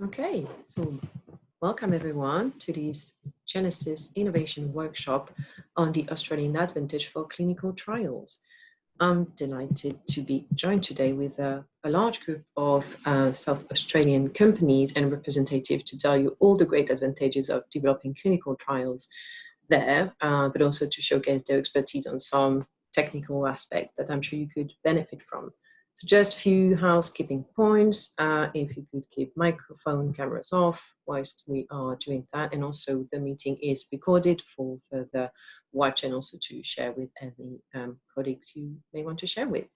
Okay, so welcome everyone to this Genesis Innovation Workshop on the Australian advantage for clinical trials. I'm delighted to be joined today with a large group of South Australian companies and representatives to tell you all the great advantages of developing clinical trials there, but also to showcase their expertise on some technical aspects that I'm sure you could benefit from. So just a few housekeeping points. If you could keep microphone, cameras off whilst we are doing that. And also the meeting is recorded for further watch and also to share with any colleagues you may want to share with.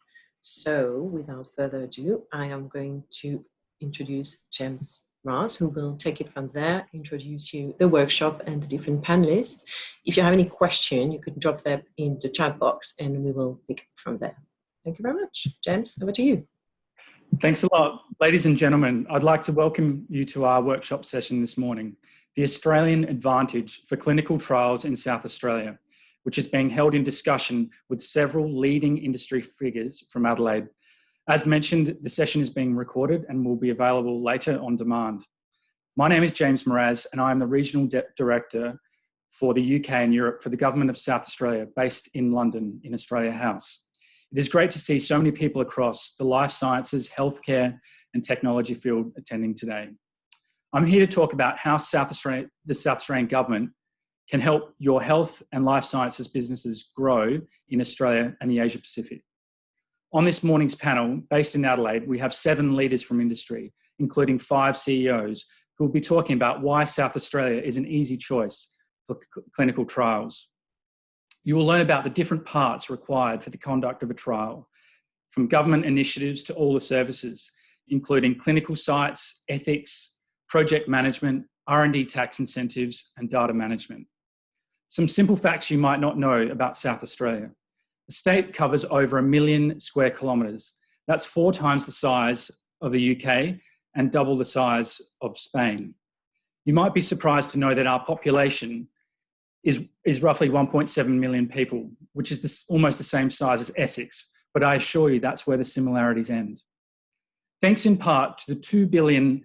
So without further ado, I am going to introduce James Ross, who will take it from there, introduce you the workshop and the different panelists. If you have any question, you could drop them in the chat box and we will pick from there. Thank you very much. James, over to you. Thanks a lot. Ladies and gentlemen, I'd like to welcome you to our workshop session this morning, the Australian Advantage for Clinical Trials in South Australia, which is being held in discussion with several leading industry figures from Adelaide. As mentioned, the session is being recorded and will be available later on demand. My name is James Moraz and I am the Regional Director for the UK and Europe for the Government of South Australia, based in London in Australia House. It is great to see so many people across the life sciences, healthcare and technology field attending today. I'm here to talk about how the South Australian Government can help your health and life sciences businesses grow in Australia and the Asia Pacific. On this morning's panel, based in Adelaide, we have 7 leaders from industry, including 5 CEOs, who will be talking about why South Australia is an easy choice for clinical trials. You will learn about the different parts required for the conduct of a trial, from government initiatives to all the services, including clinical sites, ethics, project management, R&D tax incentives, and data management. Some simple facts you might not know about South Australia. The state covers over 1 million square kilometres. That's 4 times the size of the UK and double the size of Spain. You might be surprised to know that our population is roughly 1.7 million people, which is almost the same size as Essex, but I assure you that's where the similarities end. Thanks in part to the £2 billion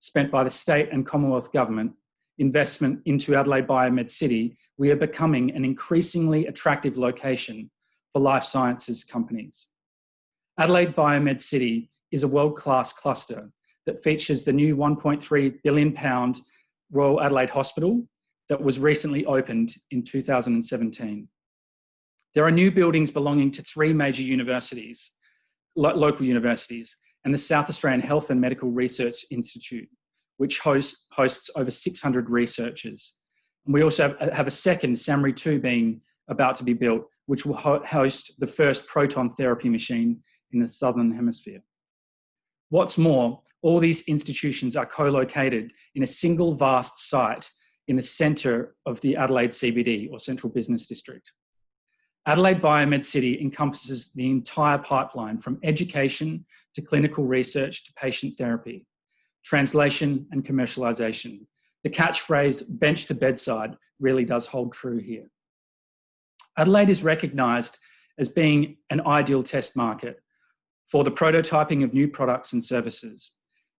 spent by the state and Commonwealth Government investment into Adelaide Biomed City, we are becoming an increasingly attractive location for life sciences companies. Adelaide Biomed City is a world-class cluster that features the new £1.3 billion Royal Adelaide Hospital that was recently opened in 2017. There are new buildings belonging to 3 major universities, local universities, and the South Australian Health and Medical Research Institute, which hosts over 600 researchers. And we also have a second, SAMRI 2, being about to be built, which will host the first proton therapy machine in the Southern Hemisphere. What's more, all these institutions are co-located in a single vast site in the centre of the Adelaide CBD, or Central Business District. Adelaide Biomed City encompasses the entire pipeline from education to clinical research to patient therapy, translation and commercialisation. The catchphrase bench to bedside really does hold true here. Adelaide is recognised as being an ideal test market for the prototyping of new products and services.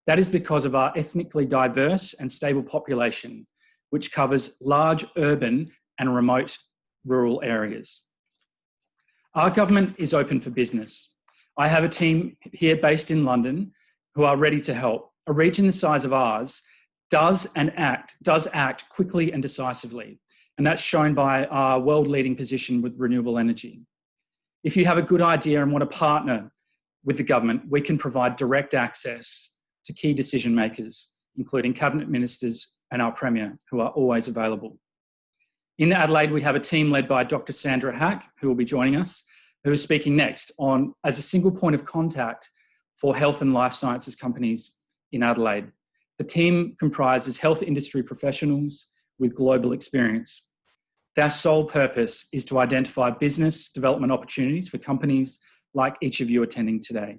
That is because of our ethnically diverse and stable population, which covers large urban and remote rural areas. Our government is open for business. I have a team here based in London who are ready to help. A region the size of ours does act quickly and decisively, and that's shown by our world-leading position with renewable energy. If you have a good idea and want to partner with the government, we can provide direct access to key decision makers, including cabinet ministers and our Premier, who are always available. In Adelaide, we have a team led by Dr. Sandra Hack, who will be joining us, who is speaking next on as a single point of contact for health and life sciences companies in Adelaide. The team comprises health industry professionals with global experience. Their sole purpose is to identify business development opportunities for companies like each of you attending today.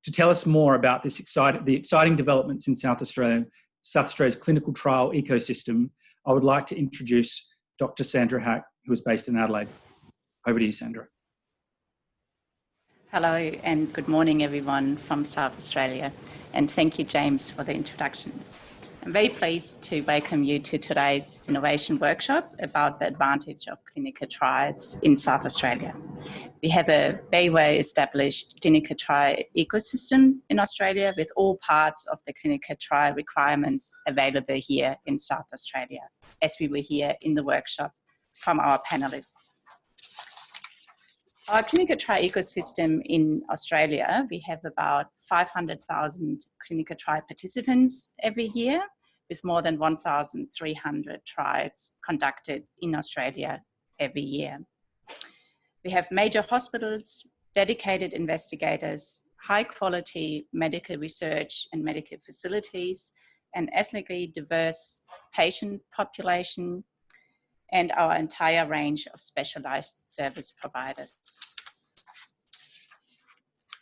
To tell us more about the exciting developments in South Australia's clinical trial ecosystem, I would like to introduce Dr. Sandra Hack, who is based in Adelaide. Over to you, Sandra. Hello and good morning everyone from South Australia. and thank you, James, for the introductions. I'm very pleased to welcome you to today's innovation workshop about the advantage of clinical trials in South Australia. We have a very well-established clinical trial ecosystem in Australia with all parts of the clinical trial requirements available here in South Australia, as we will hear in the workshop from our panelists. Our clinical trial ecosystem in Australia, we have about 500,000 clinical trial participants every year, with more than 1,300 trials conducted in Australia every year. We have major hospitals, dedicated investigators, high quality medical research and medical facilities, an ethnically diverse patient population, and our entire range of specialised service providers.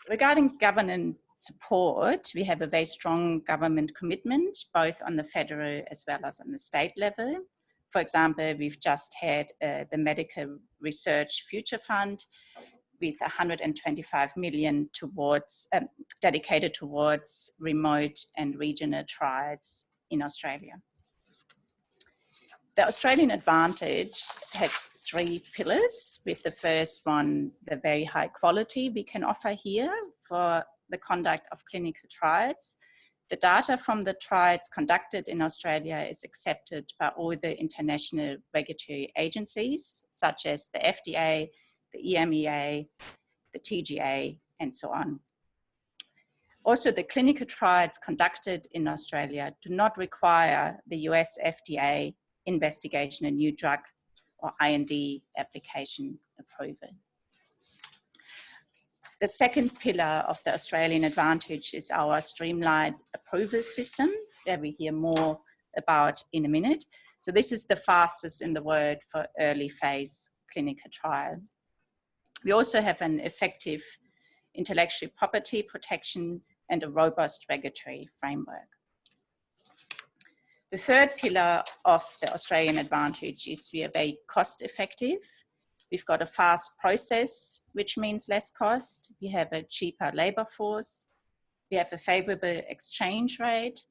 Regarding government support, we have a very strong government commitment, both on the federal as well as on the state level. For example, we've just had the Medical Research Future Fund with 125 million dedicated towards remote and regional trials in Australia. The Australian advantage has 3 pillars, with the first one, the very high quality we can offer here for the conduct of clinical trials. The data from the trials conducted in Australia is accepted by all the international regulatory agencies, such as the FDA, the EMEA, the TGA, and so on. Also, the clinical trials conducted in Australia do not require the US FDA investigation, a new drug or R&D application approval. The second pillar of the Australian advantage is our Streamlined approval system, that we hear more about in a minute. So this is the fastest in the world for early phase clinical trial. We also have an effective intellectual property protection and a robust regulatory framework. The third pillar of the Australian advantage is we are very cost effective. We've got a fast process, which means less cost. We have a cheaper labour force. We have a favourable exchange rate.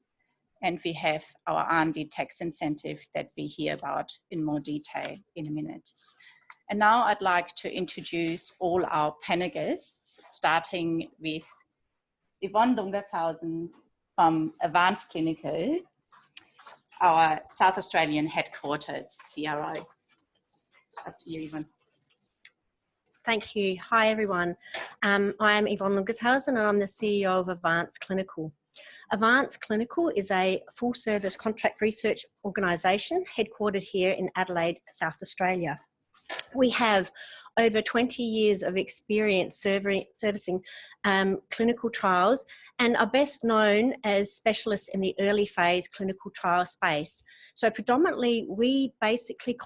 And we have our R&D tax incentive that we hear about in more detail in a minute. And now I'd like to introduce all our panelists, starting with Yvonne Lungershausen from Advanced Clinical, our South Australian headquartered CRO. Up to you, Yvonne. Thank you. Hi, everyone. I am Yvonne Lungershausen, and I'm the CEO of Advanced Clinical. Advanced Clinical is a full-service contract research organisation headquartered here in Adelaide, South Australia. We have over 20 years of experience servicing clinical trials and are best known as specialists in the early phase clinical trial space. So predominantly, we basically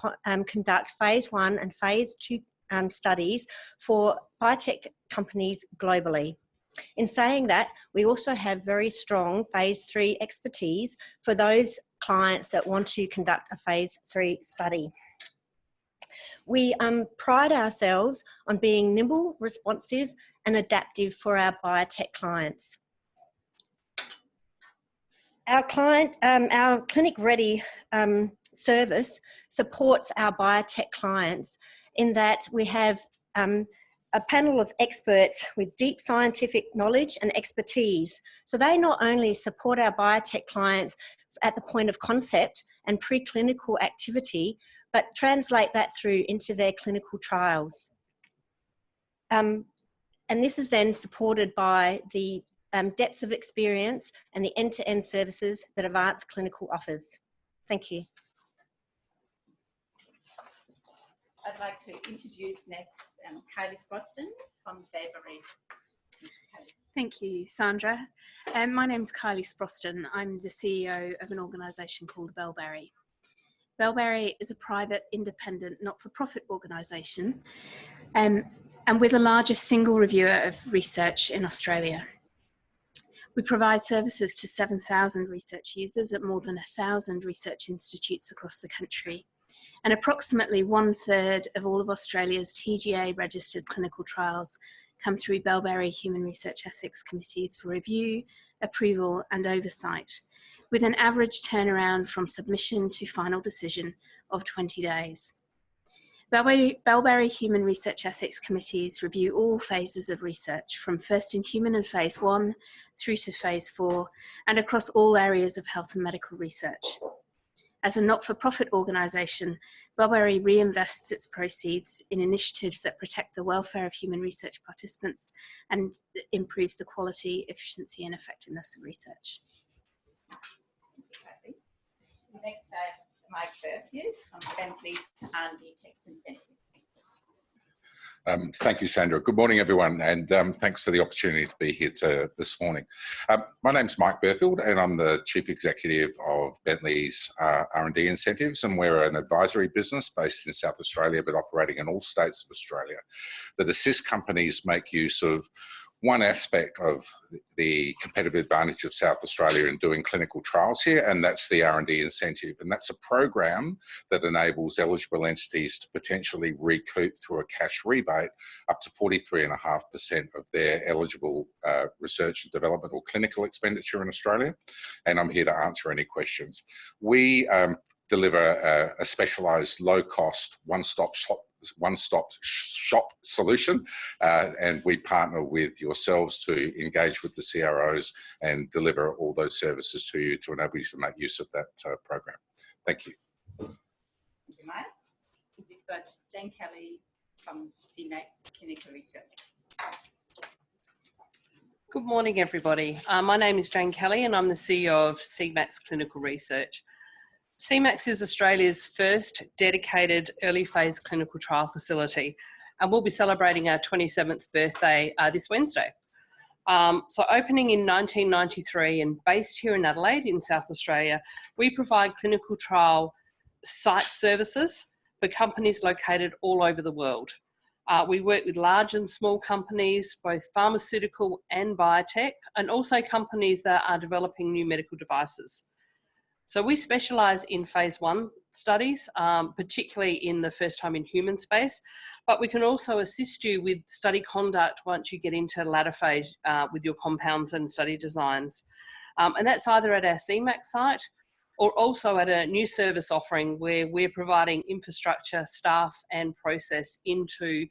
conduct phase 1 and phase 2 studies for biotech companies globally. In saying that, we also have very strong phase 3 expertise for those clients that want to conduct a phase 3 study. We pride ourselves on being nimble, responsive, and adaptive for our biotech clients. Our Clinic Ready service supports our biotech clients in that we have a panel of experts with deep scientific knowledge and expertise. So they not only support our biotech clients at the point of concept and preclinical activity, but translate that through into their clinical trials. And this is then supported by the depth of experience and the end-to-end services that Advanced Clinical offers. Thank you. I'd like to introduce next Kylie Sproston from Biomed. Thank you, Sandra. My name's Kylie Sproston. I'm the CEO of an organisation called Bellberry. Bellberry is a private, independent, not-for-profit organisation, and we're the largest single reviewer of research in Australia. We provide services to 7,000 research users at more than 1,000 research institutes across the country. And approximately 1/3 of all of Australia's TGA registered clinical trials come through Bellberry Human Research Ethics Committees for review, approval and oversight, with an average turnaround from submission to final decision of 20 days. Bellberry Human Research Ethics Committees review all phases of research, from first in human and phase 1 through to phase 4, and across all areas of health and medical research. As a not-for-profit organisation, Bellberry reinvests its proceeds in initiatives that protect the welfare of human research participants and improves the quality, efficiency and effectiveness of research. Next, Mike Burfield from Bentley's R&D Tax Incentive. Thank you, Sandra. Good morning, everyone, and thanks for the opportunity to be here this morning. My name's Mike Burfield, and I'm the Chief Executive of Bentley's R&D Incentives, and we're an advisory business based in South Australia, but operating in all states of Australia that assist companies make use of one aspect of the competitive advantage of South Australia in doing clinical trials here, and that's the R&D incentive. And that's a program that enables eligible entities to potentially recoup through a cash rebate up to 43.5% of their eligible research and development or clinical expenditure in Australia. And I'm here to answer any questions. We deliver a specialised, low-cost, one-stop shop solution, and we partner with yourselves to engage with the CROs and deliver all those services to you to enable you to make use of that program. Thank you. Thank you, Mike. We've got Jane Kelly from Cmax Clinical Research. Good morning, everybody. My name is Jane Kelly and I'm the CEO of Cmax Clinical Research. Cmax is Australia's first dedicated early phase clinical trial facility, and we'll be celebrating our 27th birthday this Wednesday. So opening in 1993 and based here in Adelaide in South Australia, we provide clinical trial site services for companies located all over the world. We work with large and small companies, both pharmaceutical and biotech, and also companies that are developing new medical devices. So we specialise in phase 1 studies, particularly in the first time in human space, but we can also assist you with study conduct once you get into latter phase with your compounds and study designs. And that's either at our Cmax site or also at a new service offering where we're providing infrastructure, staff and process into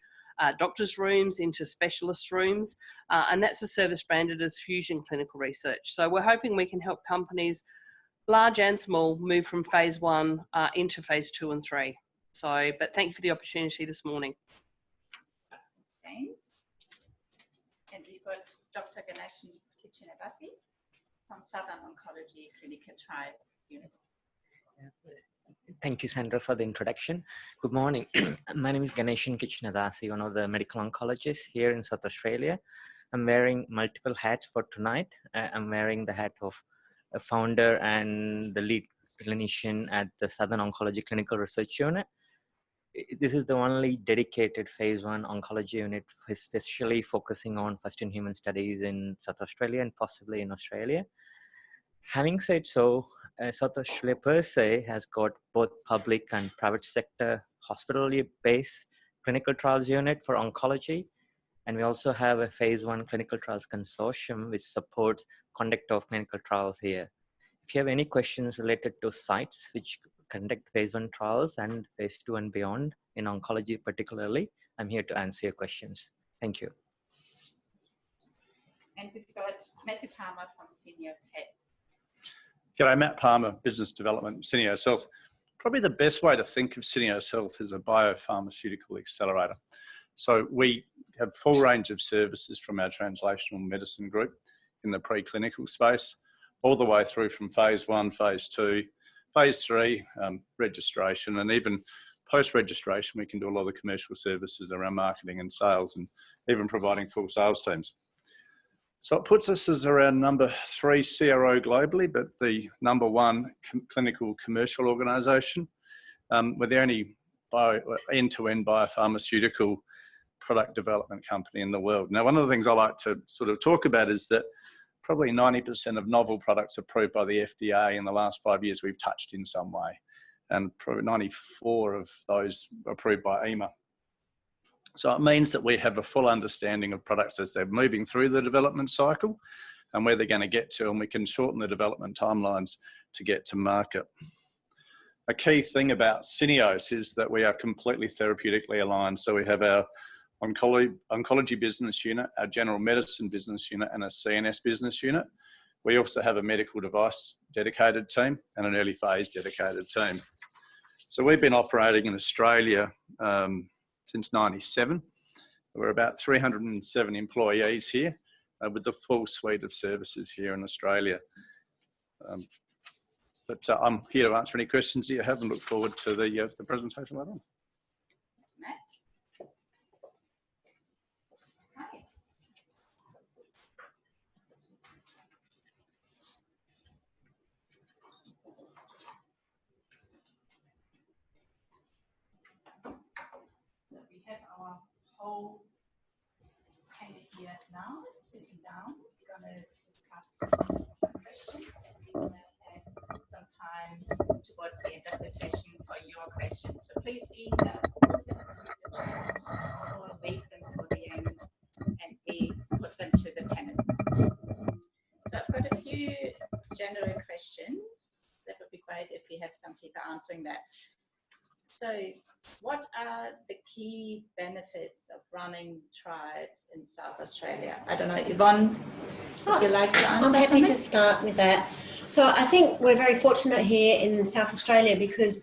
doctors' rooms, into specialist rooms, and that's a service branded as Fusion Clinical Research. So we're hoping we can help companies large and small move from phase 1 into phase 2 and 3. So, but thank you for the opportunity this morning. Okay. And we've got Dr. Ganesh Kichinadasi from Southern Oncology Clinical Trial Unit. Thank you, Sandra, for the introduction. Good morning. My name is Ganesh Kichinadasi, one of the medical oncologists here in South Australia. I'm wearing multiple hats for tonight. I'm wearing the hat of a founder and the lead clinician at the Southern Oncology Clinical Research Unit. This is the only dedicated phase 1 oncology unit, especially focusing on first-in-human studies in South Australia and possibly in Australia. Having said so, South Australia per se has got both public and private sector hospital-based clinical trials unit for oncology. And we also have a phase 1 clinical trials consortium which supports conduct of clinical trials here. If you have any questions related to sites which conduct phase 1 trials and phase 2 and beyond in oncology particularly, I'm here to answer your questions. Thank you. And we've got Matthew Palmer from Seniors Head. G'day, Matt Palmer, Business Development, Syneos Health. Probably the best way to think of Syneos Health is a biopharmaceutical accelerator. So we have a full range of services from our translational medicine group in the preclinical space, all the way through from phase 1, phase 2, phase 3, registration, and even post-registration, we can do a lot of the commercial services around marketing and sales and even providing full sales teams. So it puts us as around number 3 CRO globally, but the number 1 clinical commercial organisation. We're the only end-to-end biopharmaceutical product development company in the world. Now, one of the things I like to sort of talk about is that probably 90% of novel products approved by the FDA in the last 5 years we've touched in some way, and probably 94 of those approved by EMA. So it means that we have a full understanding of products as they're moving through the development cycle and where they're going to get to, and we can shorten the development timelines to get to market. A key thing about Syneos is that we are completely therapeutically aligned. So we have our oncology business unit, our general medicine business unit, and a CNS business unit. We also have a medical device dedicated team and an early phase dedicated team. So we've been operating in Australia since '97. We're about 307 employees here with the full suite of services here in Australia. But I'm here to answer any questions that you have and look forward to the presentation later on. We have our whole panel here now, sitting down. We're going to discuss some questions, and we will have some time towards the end of the session for your questions. So please either put them to the chat or leave them for the end, and we put them to the panel. So I've got a few general questions. That would be great if we have some people answering that. So what are the key benefits of running Triads in South Australia? I don't know, Yvonne, would you like to answer I'm happy something? to start with that. So I think we're very fortunate here in South Australia because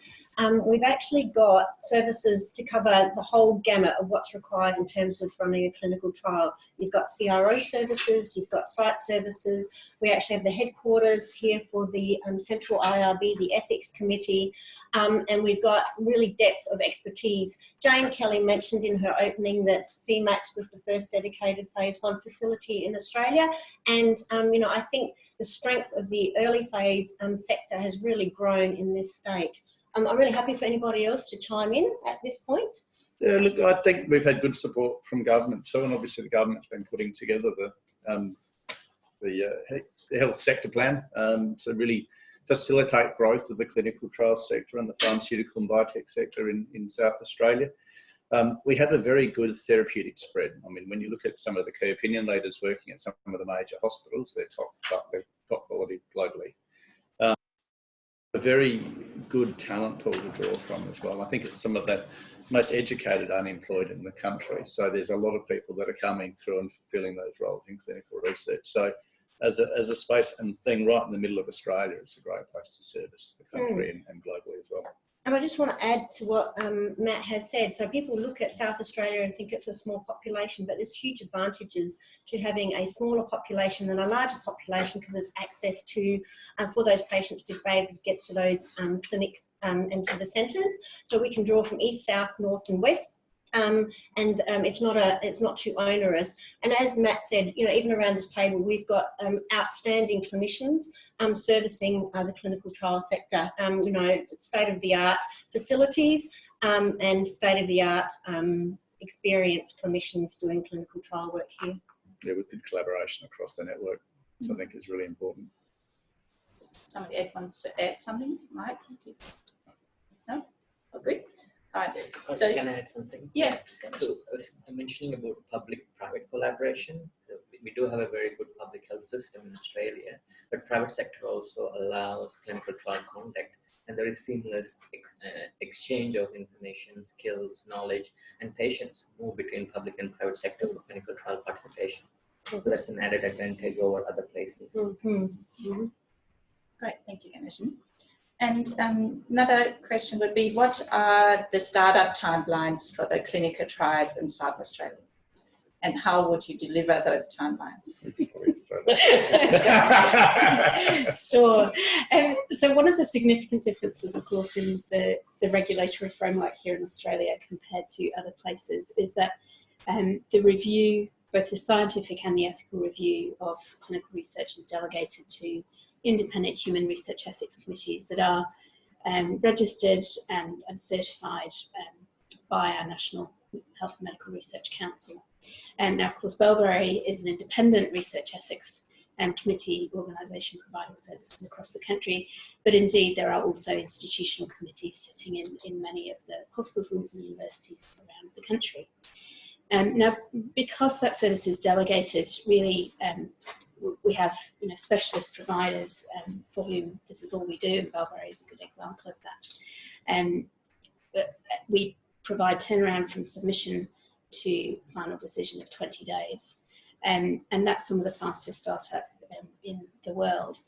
we've actually got services to cover the whole gamut of what's required in terms of running a clinical trial. You've got CRO services, you've got site services. We actually have the headquarters here for the central IRB, the ethics committee, and we've got really depth of expertise. Jane Kelly mentioned in her opening that Cmax was the first dedicated phase 1 facility in Australia, and you know, I think the strength of the early phase sector has really grown in this state. I'm really happy for anybody else to chime in at this point. Yeah, look, I think we've had good support from government too, and obviously the government's been putting together the health sector plan to really facilitate growth of the clinical trial sector and the pharmaceutical and biotech sector in South Australia. We have a very good therapeutic spread. I mean, when you look at some of the key opinion leaders working at some of the major hospitals, they're top quality globally. A very good talent pool to draw from as well. I think it's some of the most educated unemployed in the country. So there's a lot of people that are coming through and fulfilling those roles in clinical research. So as a space and thing right in the middle of Australia, it's a great place to service the country and globally as well. And I just want to add to what Matt has said. So people look at South Australia and think it's a small population, but there's huge advantages to having a smaller population than a larger population because there's access to, for those patients to be able to get to those clinics and to the centres. So we can draw from east, south, north and west. It's not too onerous. And as Matt said, you know, even around this table, we've got outstanding clinicians servicing the clinical trial sector. You know, state-of-the-art facilities and state-of-the-art experienced clinicians doing clinical trial work here. Yeah, with good collaboration across the network, which I think is really important. Somebody wants to add something, Mike? No? Oh, good. So can I add something? Yeah. So I'm mentioning about public-private collaboration. We do have a very good public health system in Australia, but private sector also allows clinical trial conduct, and there is seamless exchange of information, skills, knowledge, and patients move between public and private sector for clinical trial participation. So that's an added advantage over other places. Great, thank you, Ganeshan. And another question would be, what are the startup timelines for the clinical trials in South Australia? And how would you deliver those timelines? Sure. So one of the significant differences, of course, in the regulatory framework here in Australia compared to other places is that the review, both the scientific and the ethical review of clinical research is delegated to independent human research ethics committees that are registered and certified by our National Health and Medical Research Council. And now, of course, Bellberry is an independent research ethics committee organisation providing services across the country, but indeed there are also institutional committees sitting in many of the hospitals and universities around the country. Now, because that service is delegated, really, we have specialist providers for whom this is all we do, and Bellberry is a good example of that. But we provide turnaround from submission to final decision of 20 days, and that's some of the fastest startup in the world.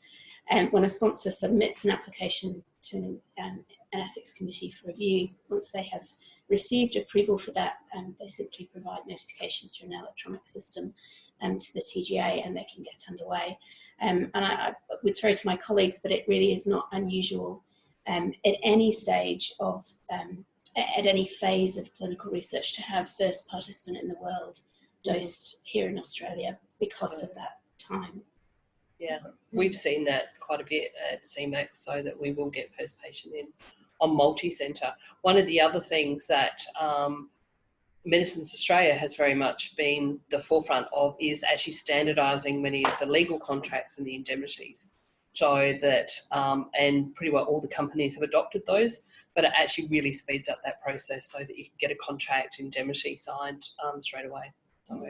When a sponsor submits an application to an ethics committee for review, once they have received approval for that, they simply provide notification through an electronic system to the TGA, and they can get underway. And I would throw to my colleagues, but it really is not unusual at any stage of, at any phase of clinical research, to have first participant in the world dosed here in Australia because of that time. Yeah, we've seen that quite a bit at Cmax, so that we will get first patient in on multi-centre. One of the other things that Medicines Australia has very much been the forefront of is actually standardising many of the legal contracts and the indemnities, so that, and pretty well all the companies have adopted those, but it actually really speeds up that process so that you can get a contract indemnity signed straight away. So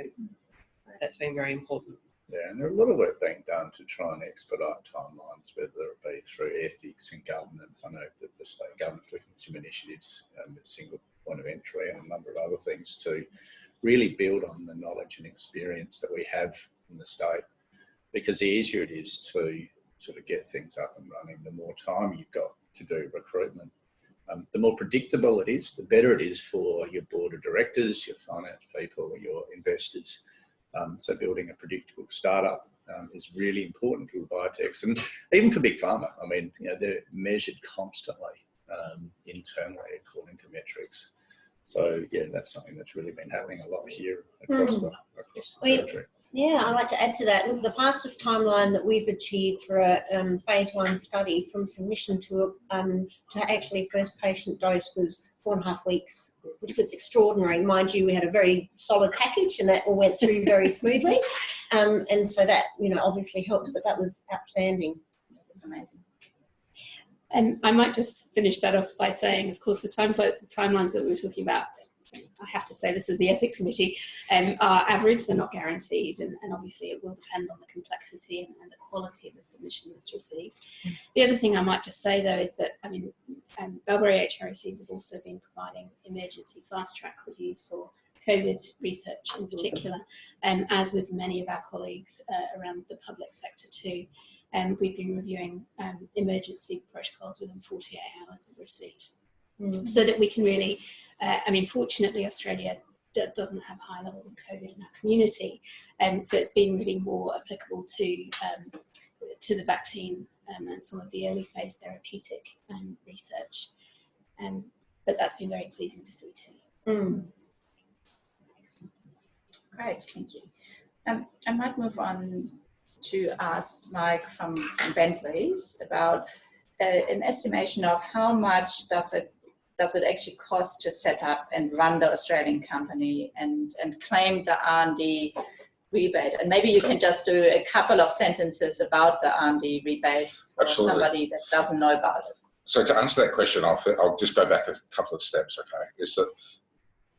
that's been very important. Yeah, and there's a lot of work being done to try and expedite timelines, whether it be through ethics and governance. I know that the state government's looking at some initiatives with single point of entry and a number of other things to really build on the knowledge and experience that we have in the state. Because the easier it is to sort of get things up and running, the more time you've got to do recruitment. The more predictable it is, the better it is for your board of directors, your finance people, your investors. So building a predictable startup is really important for biotechs, and even for big pharma. I mean, they're measured constantly internally according to metrics. So yeah, that's something that's really been happening a lot here across the territory. Yeah, I'd like to add to that. Look, the fastest timeline that we've achieved for a phase 1 study from submission to actually first patient dose was 4.5 weeks, which was extraordinary. Mind you, we had a very solid package and that all went through very smoothly. And so that, obviously helped, but that was outstanding. That was amazing. And I might just finish that off by saying, of course, the timelines that we were talking about, I have to say this is the ethics committee, are average, they're not guaranteed, and obviously it will depend on the complexity and the quality of the submission that's received. The other thing I might just say though is that, Bellberry HRCs have also been providing emergency fast track reviews for COVID research in particular, as with many of our colleagues around the public sector too. We've been reviewing emergency protocols within 48 hours of receipt, so that we can really, fortunately Australia doesn't have high levels of COVID in our community, so it's been really more applicable to the vaccine and some of the early phase therapeutic research, but that's been very pleasing to see too. Excellent. Great, thank you. I might move on to ask Mike from Bentley's about an estimation of how much does it actually cost to set up and run the Australian company and claim the R&D rebate. And maybe you can just do a couple of sentences about the R&D rebate for somebody that doesn't know about it. So to answer that question, I'll just go back a couple of steps, okay? Is that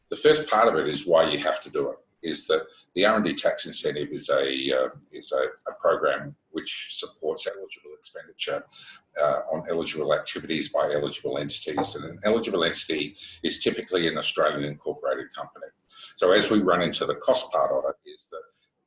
the first part of it is why you have to do it, is that the R&D tax incentive is a program which supports eligible expenditure on eligible activities by eligible entities. And an eligible entity is typically an Australian incorporated company. So as we run into the cost part of it, is that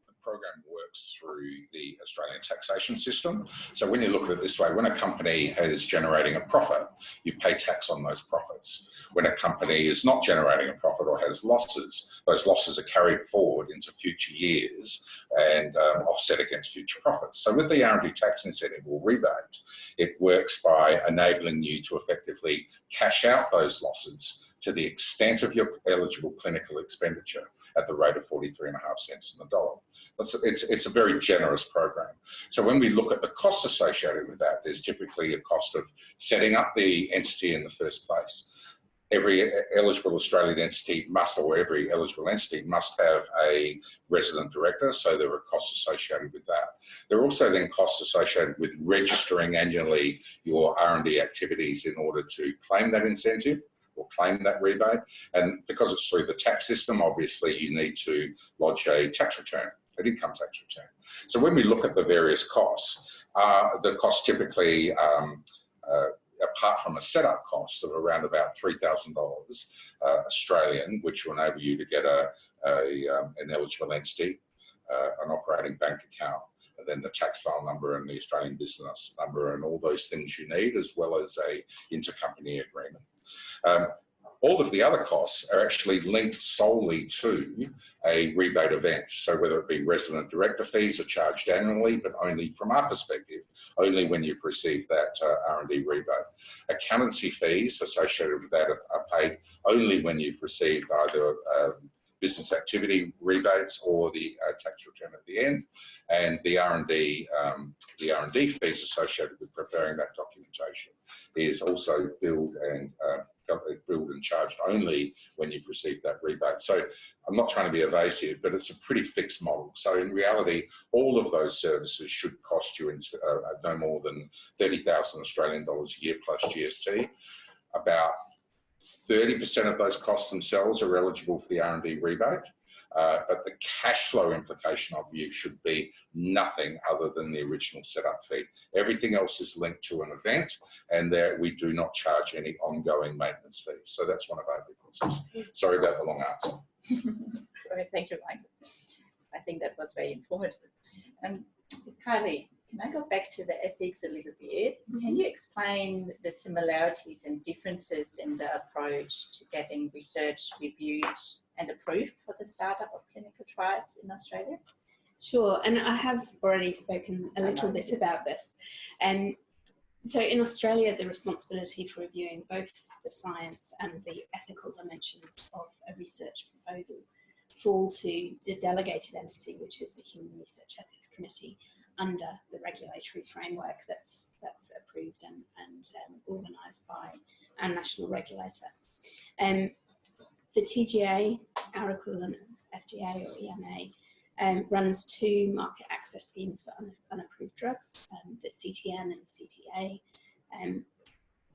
the program works through the Australian taxation system. So when you look at it this way, when a company is generating a profit, you pay tax on those profits. When a company is not generating a profit or has losses, those losses are carried forward into future years and offset against future profits. So with the R&D tax incentive or rebate, it works by enabling you to effectively cash out those losses to the extent of your eligible clinical expenditure at the rate of 43.5 cents on the dollar. It's a very generous program. So when we look at the costs associated with that, there's typically a cost of setting up the entity in the first place. Every eligible Australian entity must, or every eligible entity must have a resident director, so there are costs associated with that. There are also then costs associated with registering annually your R&D activities in order to claim that incentive or claim that rebate. And because it's through the tax system, obviously you need to lodge a tax return, an income tax return. So when we look at the various costs, the costs typically, apart from a setup cost of around about $3,000 Australian, which will enable you to get an eligible entity, an operating bank account, and then the tax file number and the Australian business number and all those things you need, as well as a intercompany agreement. All of the other costs are actually linked solely to a rebate event. So whether it be resident director fees are charged annually, but only from our perspective, only when you've received that R&D rebate. Accountancy fees associated with that are paid only when you've received either business activity rebates or the tax return at the end, and the R&D fees associated with preparing that documentation is also billed and charged only when you've received that rebate. So I'm not trying to be evasive, but it's a pretty fixed model. So in reality, all of those services should cost you no more than 30,000 Australian dollars a year plus GST. About 30% of those costs themselves are eligible for the R&D rebate, but the cash flow implication of you should be nothing other than the original setup fee. Everything else is linked to an event, and there we do not charge any ongoing maintenance fees. So that's one of our differences. Sorry about the long answer. Great, thank you, Mike. I think that was very informative. Kylie, can I go back to the ethics a little bit? Can you explain the similarities and differences in the approach to getting research reviewed and approved for the startup of clinical trials in Australia? Sure, and I have already spoken a little bit about this. So in Australia, the responsibility for reviewing both the science and the ethical dimensions of a research proposal fall to the delegated entity, which is the Human Research Ethics Committee, under the regulatory framework that's approved and organised by our national regulator. The TGA, our equivalent of FDA or EMA, runs 2 market access schemes for unapproved drugs, the CTN and the CTA.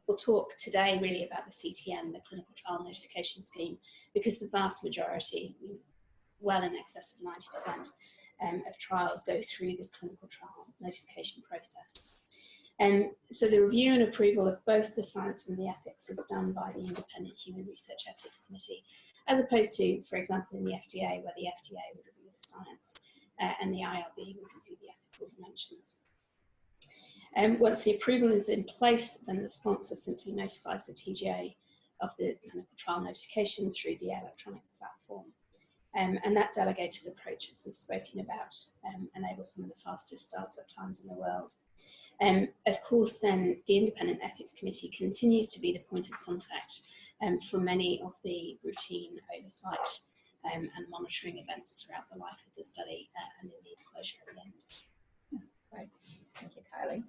We'll talk today really about the CTN, the Clinical Trial Notification Scheme, because the vast majority, well in excess of 90%, of trials go through the clinical trial notification process. So the review and approval of both the science and the ethics is done by the Independent Human Research Ethics Committee, as opposed to, for example, in the FDA, where the FDA would review the science and the IRB would review the ethical dimensions. Once the approval is in place, then the sponsor simply notifies the TGA of the clinical trial notification through the electronic platform. And that delegated approach, as we've spoken about, enables some of the fastest startup times in the world. Of course, then the Independent Ethics Committee continues to be the point of contact for many of the routine oversight and monitoring events throughout the life of the study and indeed closure at the end. Great, thank you, Kylie.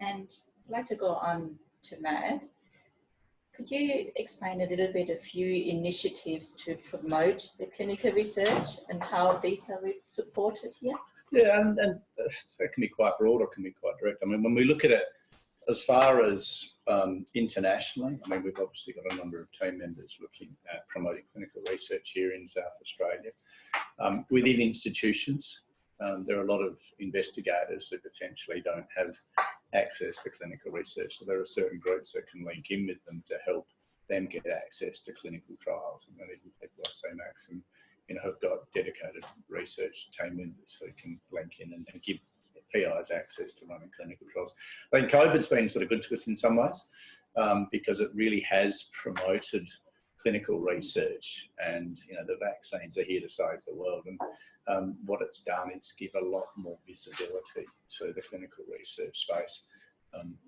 And I'd like to go on to Matt. Could you explain a little bit a few initiatives to promote the clinical research and how these are supported here? Yeah, and so it can be quite broad or can be quite direct. I mean, when we look at it as far as internationally, I mean, we've obviously got a number of team members looking at promoting clinical research here in South Australia. Within institutions, there are a lot of investigators who potentially don't have access to clinical research. So there are certain groups that can link in with them to help them get access to clinical trials. And even people like Cmax and have got dedicated research team members who can link in and give PIs access to running clinical trials. I think COVID's been sort of good to us in some ways because it really has promoted clinical research, and the vaccines are here to save the world, and what it's done is give a lot more visibility to the clinical research space.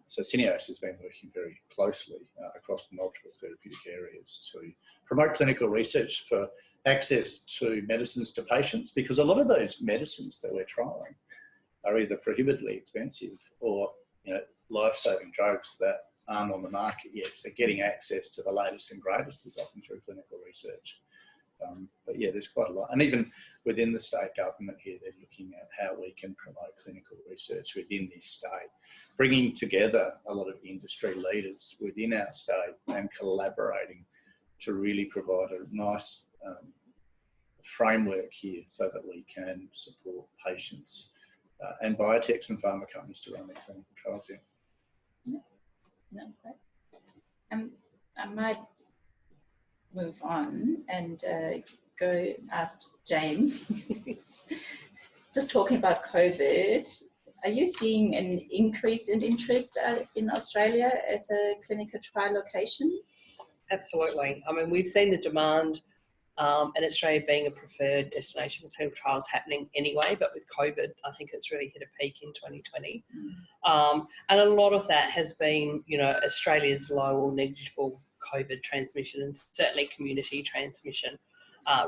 So Syneos has been working very closely across multiple therapeutic areas to promote clinical research for access to medicines to patients, because a lot of those medicines that we're trialling are either prohibitively expensive or life-saving drugs that aren't on the market yet. So getting access to the latest and greatest is often through clinical research. But yeah, there's quite a lot. And even within the state government here, they're looking at how we can promote clinical research within this state, bringing together a lot of industry leaders within our state and collaborating to really provide a nice framework here so that we can support patients and biotechs and pharma companies to run their clinical trials here. No, great. I might move on and go ask Jane. Just talking about COVID, are you seeing an increase in interest in Australia as a clinical trial location? Absolutely. I mean, we've seen the demand and Australia being a preferred destination for clinical trials happening anyway, but with COVID, I think it's really hit a peak in 2020. And a lot of that has been, you know, Australia's low or negligible COVID transmission and certainly community transmission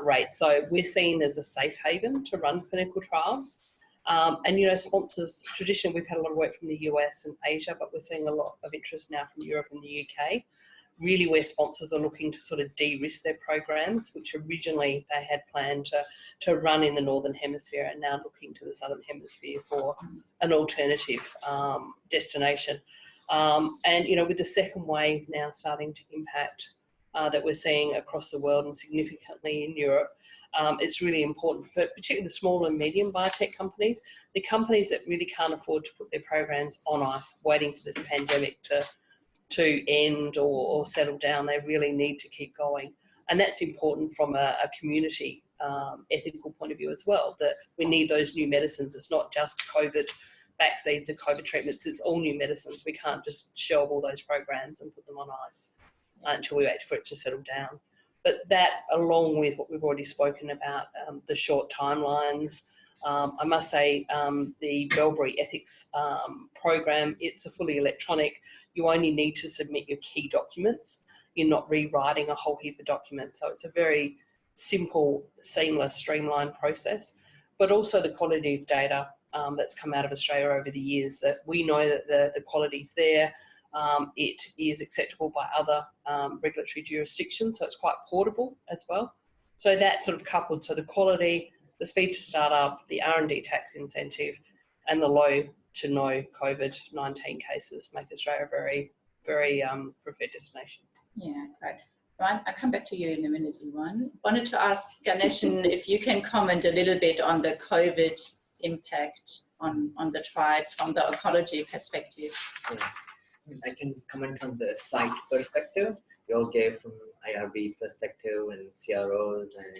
rate. So we're seen as a safe haven to run clinical trials. And, you know, sponsors, traditionally we've had a lot of work from the US and Asia, but we're seeing a lot of interest now from Europe and the UK, really where sponsors are looking to sort of de-risk their programs, which originally they had planned to run in the Northern Hemisphere and now looking to the Southern Hemisphere for an alternative destination. And, you know, with the second wave now starting to impact that we're seeing across the world and significantly in Europe, it's really important for particularly the small and medium biotech companies, the companies that really can't afford to put their programs on ice, waiting for the pandemic to end or settle down. They really need to keep going. And that's important from a community ethical point of view as well, that we need those new medicines. It's not just COVID vaccines or COVID treatments, it's all new medicines. We can't just shelve all those programs and put them on ice until we wait for it to settle down. But that, along with what we've already spoken about, the short timelines, I must say the Bellberry ethics program, it's a fully electronic. You only need to submit your key documents. You're not rewriting a whole heap of documents. So it's a very simple, seamless, streamlined process. But also the quality of data that's come out of Australia over the years, that we know that the quality's there. It is acceptable by other regulatory jurisdictions, so it's quite portable as well. So that sort of coupled, so the quality, the speed to start up, the R&D tax incentive, and the low to no COVID-19 cases make Australia a very, very preferred destination. Yeah, great. Right, I'll come back to you in a minute, Yvonne. Wanted to ask Ganeshan if you can comment a little bit on the COVID impact on the trials from the oncology perspective. Yeah. I can comment on the site perspective. We all gave from IRB perspective and CROs and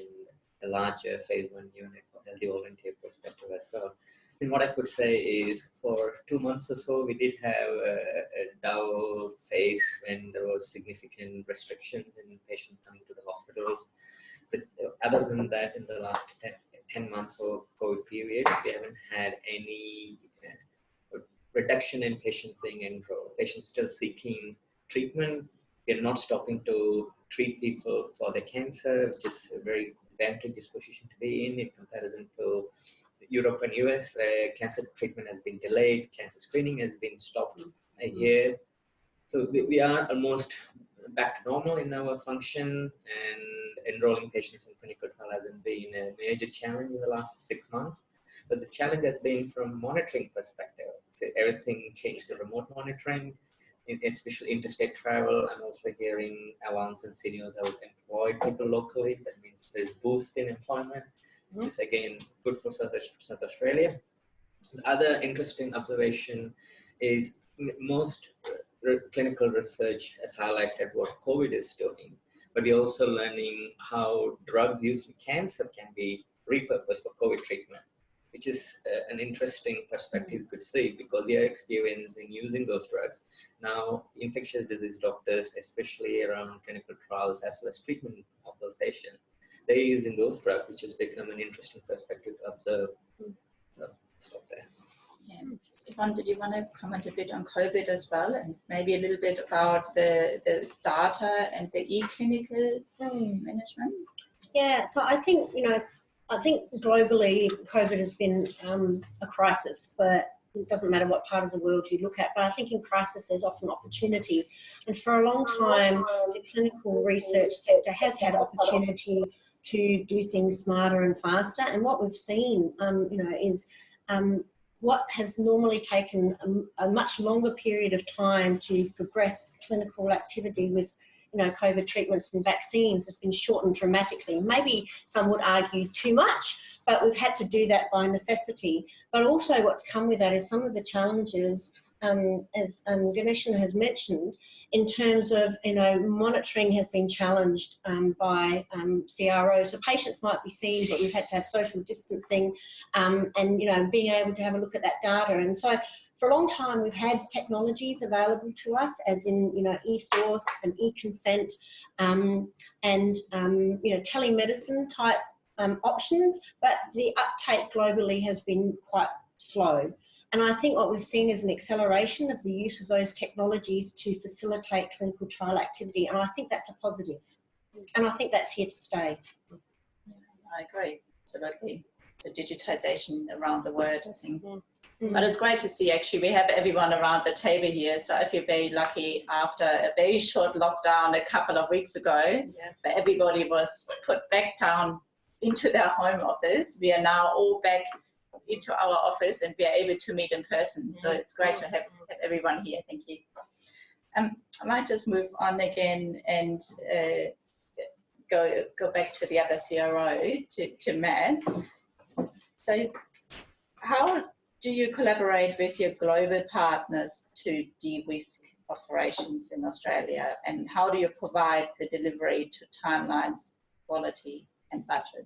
a larger phase 1 unit for healthy volunteer perspective as well. And what I could say is for 2 months or so, we did have a dull phase when there was significant restrictions in patients coming to the hospitals. But other than that, in the last 10 months or COVID period, we haven't had any reduction in patients being enrolled. Patients still seeking treatment. We're not stopping to treat people for their cancer, which is a very advantageous position to be in comparison to Europe and US, where cancer treatment has been delayed, cancer screening has been stopped a year. So we are almost back to normal in our function, and enrolling patients in clinical trial hasn't been a major challenge in the last 6 months. But the challenge has been from monitoring perspective. So everything changed to remote monitoring, especially interstate travel. I'm also hearing Avance and seniors have employed people locally. That means there's boost in employment, which is again good for South Australia. The other interesting observation is most clinical research has highlighted what COVID is doing, but we're also learning how drugs used in cancer can be repurposed for COVID treatment, which is an interesting perspective you could see, because we are experiencing using those drugs. Now, infectious disease doctors, especially around clinical trials as well as treatment of those patients, they're using those drugs, which has become an interesting perspective to observe. Stop there. Yeah. Yvonne, did you want to comment a bit on COVID as well, and maybe a little bit about the data and the e-clinical management? Yeah, so I think, I think globally COVID has been a crisis, but it doesn't matter what part of the world you look at. But I think in crisis there's often opportunity. And for a long time, the clinical research sector has had opportunity to do things smarter and faster. And what we've seen, is what has normally taken a much longer period of time to progress clinical activity with COVID treatments and vaccines has been shortened dramatically. Maybe some would argue too much, but we've had to do that by necessity. But also what's come with that is some of the challenges, as Ganeshan has mentioned, in terms of, monitoring has been challenged by CROs. So patients might be seen, but we've had to have social distancing and, being able to have a look at that data. And so for a long time, we've had technologies available to us, as in, e-source and e-consent and, telemedicine type options, but the uptake globally has been quite slow. And I think what we've seen is an acceleration of the use of those technologies to facilitate clinical trial activity. And I think that's a positive. And I think that's here to stay. I agree, absolutely. So digitisation around the world, I think. But it's great to see, actually, we have everyone around the table here. So I feel very lucky after a very short lockdown a couple of weeks ago, where everybody was put back down into their home office. We are now all back into our office and we are able to meet in person. So it's great to have everyone here. Thank you. I might just move on again and go back to the other CRO, to Matt. So how do you collaborate with your global partners to de-risk operations in Australia? And how do you provide the delivery to timelines, quality and budget?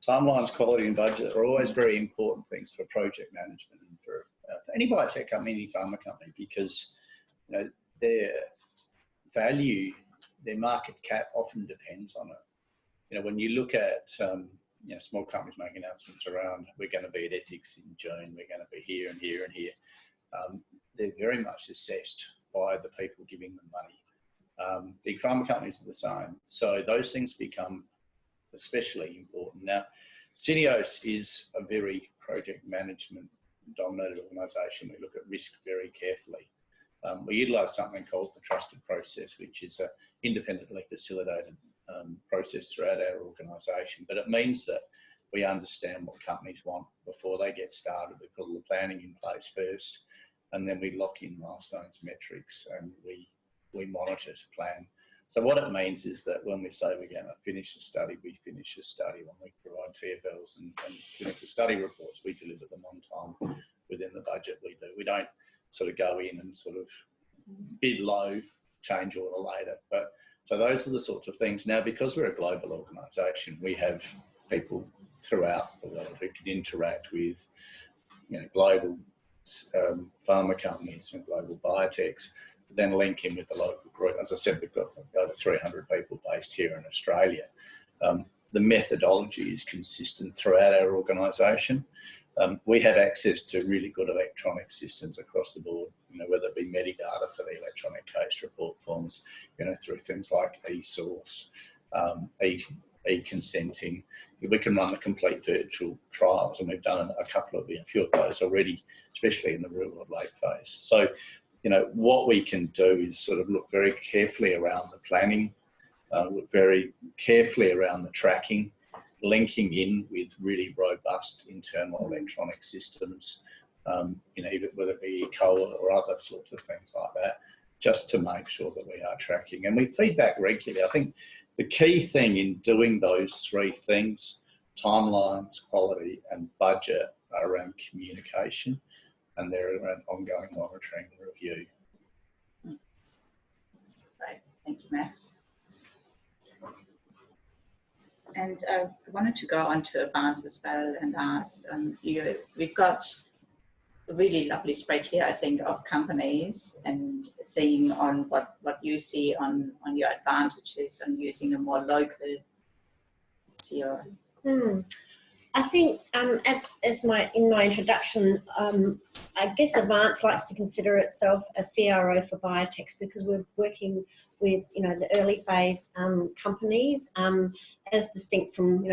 Timelines, quality and budget are always very important things for project management and for any biotech company, any pharma company, because their value, their market cap often depends on it. When you look at small companies making announcements around, we're going to be at Ethics in June, we're going to be here and here and here, they're very much assessed by the people giving them money. Big pharma companies are the same. So those things become especially important. Now, Syneos is a very project management dominated organisation. We look at risk very carefully. We utilise something called the trusted process, which is an independently facilitated process throughout our organisation. But it means that we understand what companies want before they get started. We put all the planning in place first, and then we lock in milestones, metrics, and we monitor to plan. So what it means is that when we say we're going to finish a study, we finish a study. When we provide TFLs and clinical study reports, we deliver them on time within the budget we do. We don't sort of go in and sort of bid low, change order later. But so those are the sorts of things. Now, because we're a global organisation, we have people throughout the world who can interact with global pharma companies and global biotechs, then link in with the local group. As I said, we've got over 300 people based here in Australia. The methodology is consistent throughout our organisation. We have access to really good electronic systems across the board, whether it be metadata for the electronic case report forms, through things like e-source, e-consenting. We can run the complete virtual trials, and we've done a few of those already, especially in the real world late phase. So, what we can do is sort of look very carefully around the planning, look very carefully around the tracking, linking in with really robust internal electronic systems, whether it be ECOA or other sorts of things like that, just to make sure that we are tracking. And we feedback regularly. I think the key thing in doing those three things, timelines, quality and budget, are around communication, and they're around ongoing monitoring and review. Right, thank you, Matt. And I wanted to go on to Advance as well and ask, we've got a really lovely spread here, I think, of companies, and seeing on what you see on your advantages on using a more local CRO. I think, in my introduction, I guess Advance likes to consider itself a CRO for biotechs, because we're working with the early phase companies, as distinct from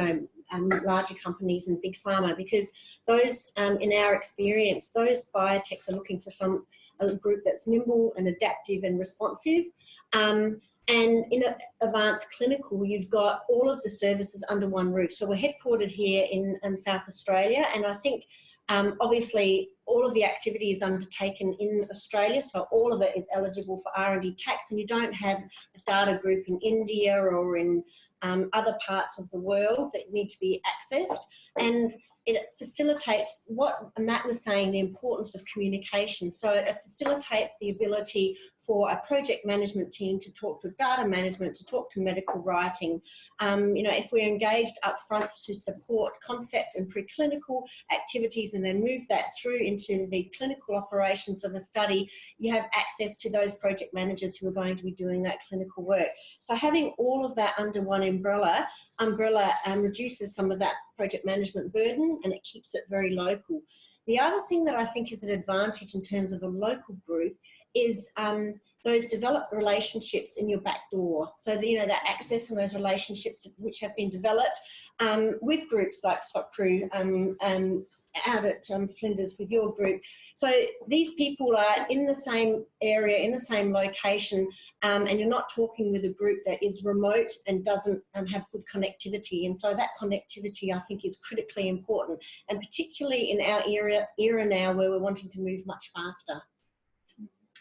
larger companies and big pharma, because those, in our experience, those biotechs are looking for a group that's nimble and adaptive and responsive. And in Advanced Clinical, you've got all of the services under one roof. So we're headquartered here in South Australia, and I think obviously all of the activity is undertaken in Australia, so all of it is eligible for R&D tax, and you don't have a data group in India or in other parts of the world that need to be accessed. And it facilitates what Matt was saying, the importance of communication. So it facilitates the ability for a project management team to talk to data management, to talk to medical writing. You know, if we're engaged upfront to support concept and preclinical activities and then move that through into the clinical operations of a study, you have access to those project managers who are going to be doing that clinical work. So having all of that under one umbrella reduces some of that project management burden, and it keeps it very local. The other thing that I think is an advantage in terms of a local group is those developed relationships in your back door. So, you know, that access and those relationships which have been developed with groups like Stock Crew out at Flinders with your group. So these people are in the same area, in the same location, and you're not talking with a group that is remote and doesn't have good connectivity. And so that connectivity, I think, is critically important, and particularly in our era now where we're wanting to move much faster.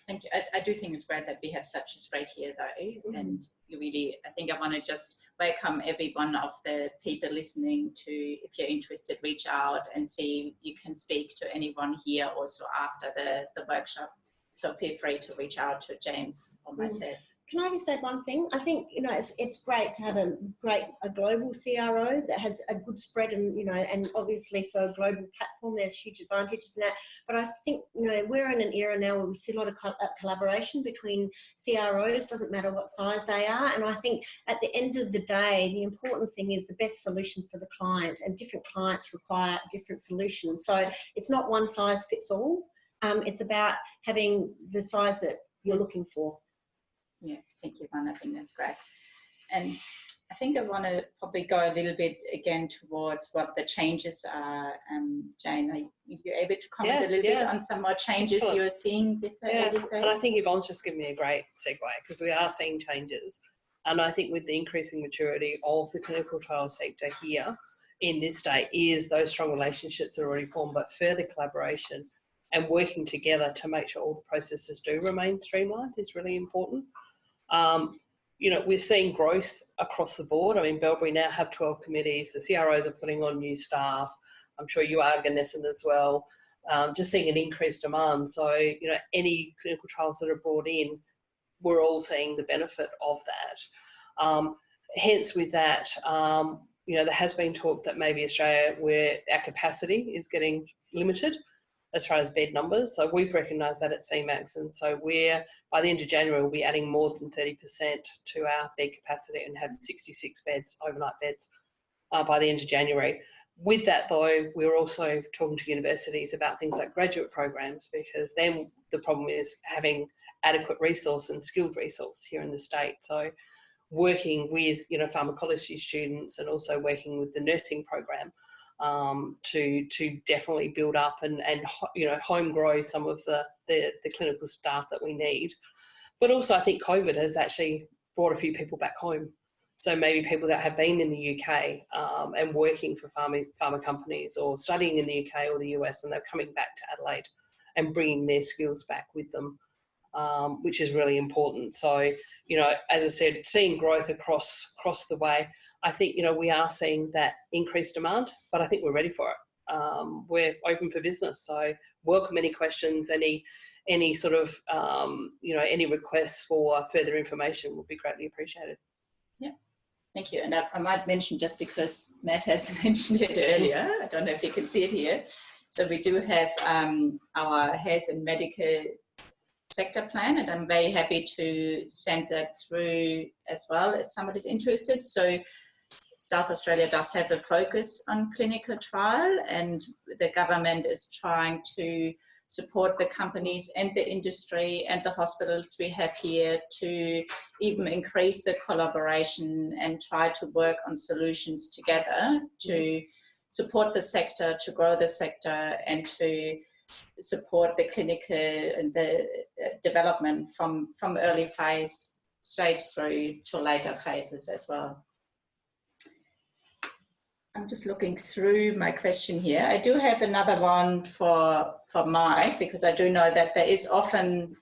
Thank you. I do think it's great that we have such a spread here, though, and really, I think I want to just welcome every one of the people listening to, if you're interested, reach out and see. You can speak to anyone here also after the workshop. So feel free to reach out to James or myself. Can I just add one thing? I think, you know, it's great to have a global CRO that has a good spread, and, you know, and obviously for a global platform, there's huge advantages in that. But I think, you know, we're in an era now where we see a lot of collaboration between CROs, doesn't matter what size they are. And I think at the end of the day, the important thing is the best solution for the client, and different clients require different solutions. So it's not one size fits all. It's about having the size that you're looking for. Yeah, thank you, Van. I think that's great. And I think I want to probably go a little bit again towards what the changes are. Jane, are you able to comment a little bit on some more changes you're seeing with the early phase? And I think Yvonne's just given me a great segue, because we are seeing changes. And I think with the increasing maturity of the clinical trial sector here in this state is those strong relationships that are already formed, but further collaboration and working together to make sure all the processes do remain streamlined is really important. You know, we're seeing growth across the board. I mean, Bellberry now have 12 committees. The CROs are putting on new staff. I'm sure you are, Ganesan, as well. Just seeing an increased demand. So, you know, any clinical trials that are brought in, we're all seeing the benefit of that. Hence with that, you know, there has been talk that maybe Australia, where our capacity is getting limited as far as bed numbers. So we've recognised that at Cmax, and so by the end of January, we'll be adding more than 30% to our bed capacity and have 66 beds, overnight beds, by the end of January. With that, though, we're also talking to universities about things like graduate programs, because then the problem is having adequate resource and skilled resource here in the state. So working with, you know, pharmacology students, and also working with the nursing program to definitely build up and you know, home grow some of the clinical staff that we need. But also I think COVID has actually brought a few people back home. So maybe people that have been in the UK and working for pharma companies, or studying in the UK or the US, and they're coming back to Adelaide and bringing their skills back with them, which is really important. So, you know, as I said, seeing growth across the way. I think, you know, we are seeing that increased demand, but I think we're ready for it. We're open for business, so welcome any questions, any sort of, you know, any requests for further information would be greatly appreciated. Yeah, thank you. And I might mention, just because Matt has mentioned it earlier, I don't know if you can see it here. So we do have our health and medical sector plan, and I'm very happy to send that through as well if somebody's interested. So South Australia does have a focus on clinical trial, and the government is trying to support the companies and the industry and the hospitals we have here to even increase the collaboration and try to work on solutions together to support the sector, to grow the sector, and to support the clinical and the development from early phase straight through to later phases as well. I'm just looking through my question here. I do have another one for Mike, because I do know that there is often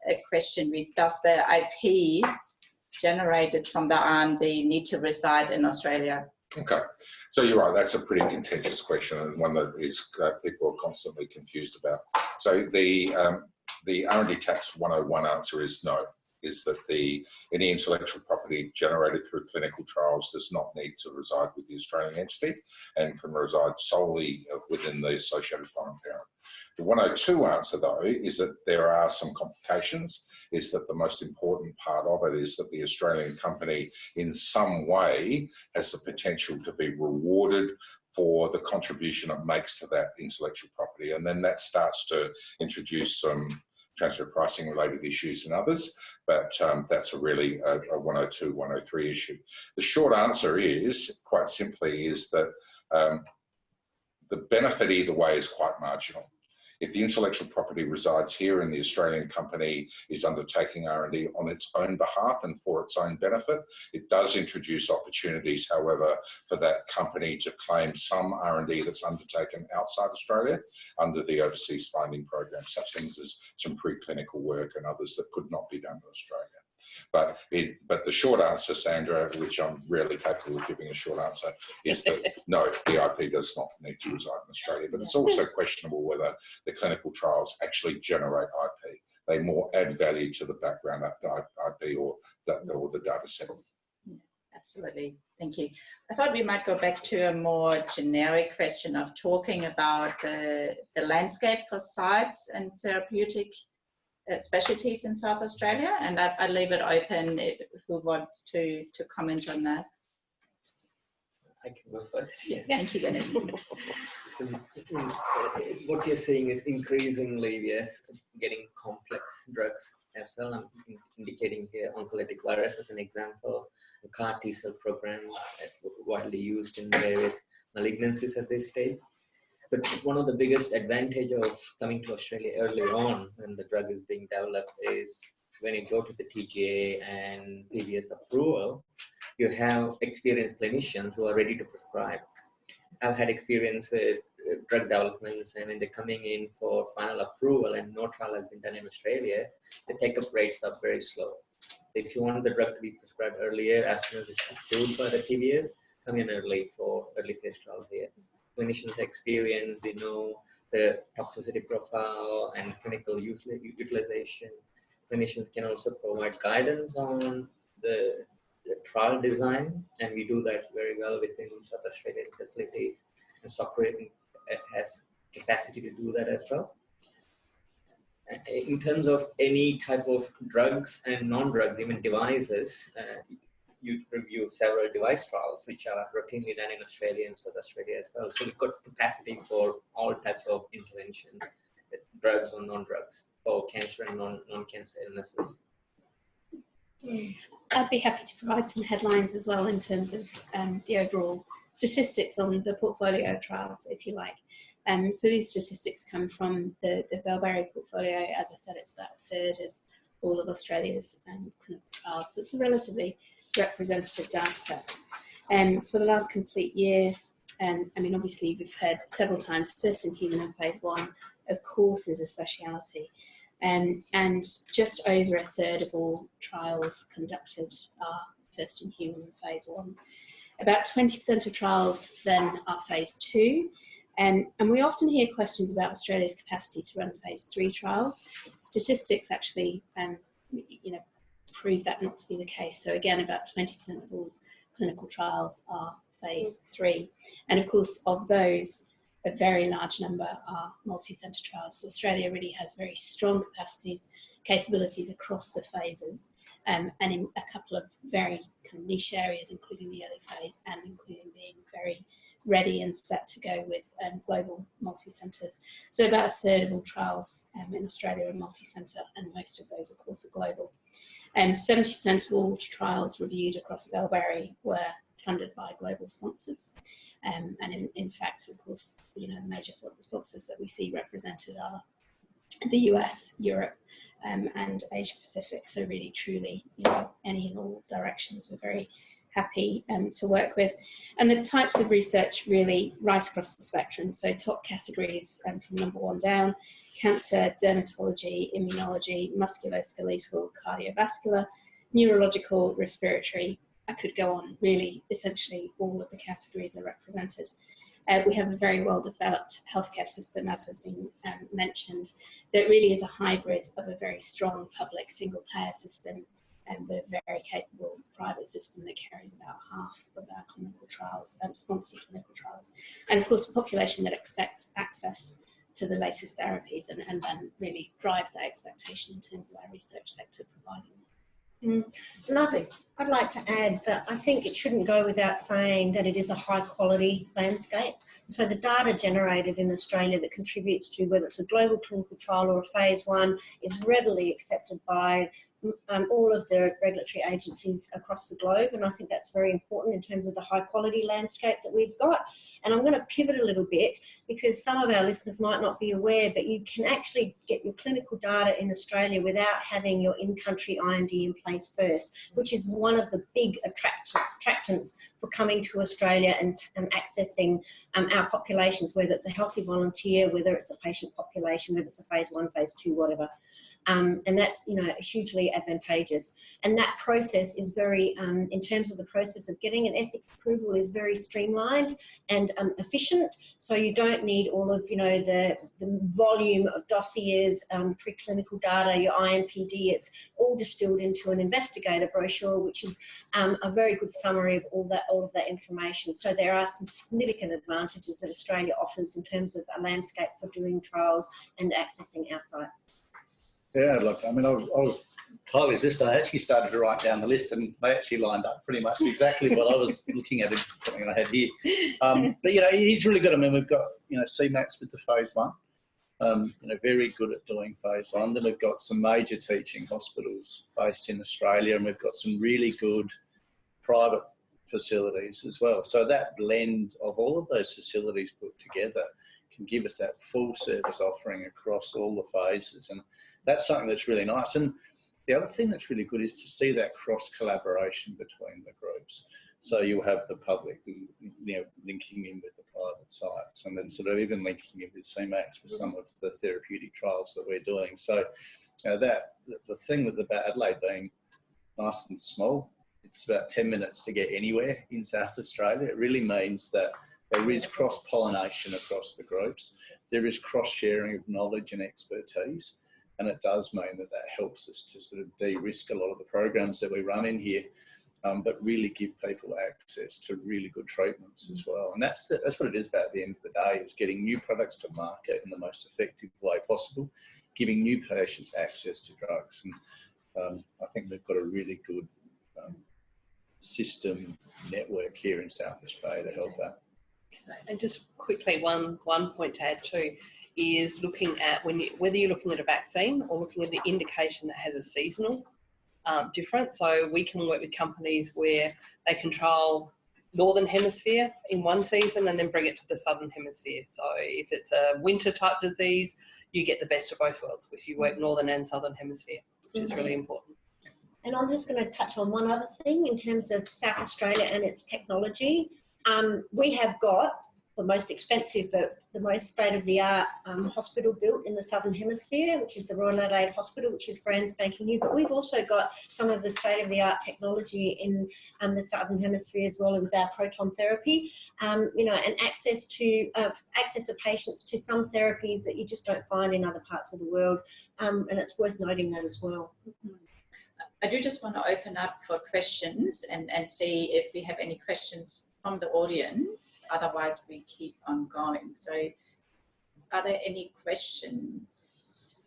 a question with, does the IP generated from the R&D need to reside in Australia? Okay, so you're right, that's a pretty contentious question, and one that is people are constantly confused about. So the R&D Tax 101 answer is no, is that any intellectual property generated through clinical trials does not need to reside with the Australian entity and can reside solely within the associated foreign parent. The 102 answer, though, is that there are some complications, is that the most important part of it is that the Australian company in some way has the potential to be rewarded for the contribution it makes to that intellectual property. And then that starts to introduce some transfer pricing related issues and others, but that's a really a 102, 103 issue. The short answer is, quite simply, is that the benefit either way is quite marginal. If the intellectual property resides here and the Australian company is undertaking R&D on its own behalf and for its own benefit, it does introduce opportunities, however, for that company to claim some R&D that's undertaken outside Australia under the Overseas Finding Program, such things as some preclinical work and others that could not be done in Australia. But the short answer, Sandra, which I'm rarely capable of giving a short answer, is that no, the IP does not need to reside in Australia. But it's also questionable whether the clinical trials actually generate IP. They more add value to the background IP or the data set. Absolutely, thank you. I thought we might go back to a more generic question of talking about the landscape for sites and therapeutic specialties in South Australia, and I leave it open if who wants to comment on that. I can go first. Yeah. Thank you, Ganesh. What you're seeing is increasingly, yes, getting complex drugs as well. I'm indicating here oncolytic virus as an example. CAR T-cell programs that's widely used in various malignancies at this stage. But one of the biggest advantage of coming to Australia early on when the drug is being developed is when you go to the TGA and PBS approval, you have experienced clinicians who are ready to prescribe. I've had experience with drug developments, and when they're coming in for final approval and no trial has been done in Australia, the take-up rates are very slow. If you want the drug to be prescribed earlier, as soon as it's approved by the PBS, come in early for early phase trials here. Clinicians' experience, they know the toxicity profile and clinical utilization. Clinicians can also provide guidance on the trial design, and we do that very well within South Australian facilities. And Soccer has capacity to do that as well. In terms of any type of drugs and non-drugs, even devices, you review several device trials, which are routinely done in Australia and South Australia as well. So we've got capacity for all types of interventions, drugs or non-drugs, for cancer and non-cancer illnesses. I'd be happy to provide some headlines as well in terms of the overall statistics on the portfolio of trials, if you like. So these statistics come from the Bellberry portfolio. As I said, it's about a third of all of Australia's clinical trials. So it's a relatively representative data set. And for the last complete year, I mean, obviously we've heard several times, first in human and phase 1, of course, is a speciality. And just over a third of all trials conducted are first in human and phase 1. About 20% of trials then are phase 2. And we often hear questions about Australia's capacity to run phase 3 trials. Statistics actually, prove that not to be the case. So again, about 20% of all clinical trials are phase 3. And of course, of those, a very large number are multi-centre trials. So Australia really has very strong capabilities across the phases, and in a couple of very kind of niche areas, including the early phase and including being very ready and set to go with global multi-centres. So about a third of all trials in Australia are multi-centre, and most of those, of course, are global. 70% of all trials reviewed across Bellberry were funded by global sponsors. And in fact, of course, the major sponsors that we see represented are the US, Europe, and Asia Pacific. So really, truly, you know, any and all directions we're very happy to work with. And the types of research really right across the spectrum. So top categories from number 1 down: cancer, dermatology, immunology, musculoskeletal, cardiovascular, neurological, respiratory. I could go on. Really, essentially all of the categories are represented. We have a very well developed healthcare system, as has been mentioned, that really is a hybrid of a very strong public single payer system and a very capable private system that carries about half of our clinical trials, sponsored clinical trials. And of course, a population that expects access to the latest therapies and then really drives that expectation in terms of our research sector providing. And I'd like to add that I think it shouldn't go without saying that it is a high quality landscape. So the data generated in Australia that contributes to whether it's a global clinical trial or a phase 1 is readily accepted by all of the regulatory agencies across the globe, and I think that's very important in terms of the high quality landscape that we've got. And I'm going to pivot a little bit because some of our listeners might not be aware, but you can actually get your clinical data in Australia without having your in-country R&D in place first, which is one of the big attractants for coming to Australia and accessing our populations, whether it's a healthy volunteer, whether it's a patient population, whether it's a phase 1, phase 2, whatever. And that's, you know, hugely advantageous. And that process is very, in terms of the process of getting an ethics approval, is very streamlined and efficient. So you don't need all of, you know, the volume of dossiers, preclinical data, your IMPD. It's all distilled into an investigator brochure, which is a very good summary of all of that information. So there are some significant advantages that Australia offers in terms of a landscape for doing trials and accessing our sites. Yeah, look, I mean, I was Kylie's list. I actually started to write down the list, and they actually lined up pretty much exactly what I was looking at. Something I had here, but you know, it is really good. I mean, we've got, you know, Cmax with the phase 1. You know, very good at doing phase 1. Then we've got some major teaching hospitals based in Australia, and we've got some really good private facilities as well. So that blend of all of those facilities put together can give us that full service offering across all the phases, and that's something that's really nice. And the other thing that's really good is to see that cross collaboration between the groups. So you'll have the public, you know, linking in with the private sites, and then sort of even linking in with Cmax for some of the therapeutic trials that we're doing. So, you know, the thing with about Adelaide being nice and small, it's about 10 minutes to get anywhere in South Australia. It really means that there is cross-pollination across the groups. There is cross-sharing of knowledge and expertise. And it does mean that helps us to sort of de-risk a lot of the programs that we run in here, but really give people access to really good treatments as well. And that's what it is about at the end of the day, is getting new products to market in the most effective way possible, giving new patients access to drugs. And I think we've got a really good system network here in South Australia to help that. And just quickly, one point to add too is looking at whether you're looking at a vaccine or looking at an indication that has a seasonal difference. So we can work with companies where they control Northern Hemisphere in one season and then bring it to the Southern Hemisphere. So if it's a winter type disease, you get the best of both worlds if you work Northern and Southern Hemisphere, which is really important. And I'm just going to touch on one other thing in terms of South Australia and its technology. We have got the most expensive but the most state-of-the-art hospital built in the Southern Hemisphere, which is the Royal Adelaide Hospital, which is brand spanking new. But we've also got some of the state-of-the-art technology in the Southern Hemisphere as well, with our proton therapy, you know, and access for patients to some therapies that you just don't find in other parts of the world. And it's worth noting that as well. I do just want to open up for questions and see if we have any questions from the audience. Otherwise, we keep on going. So, are there any questions?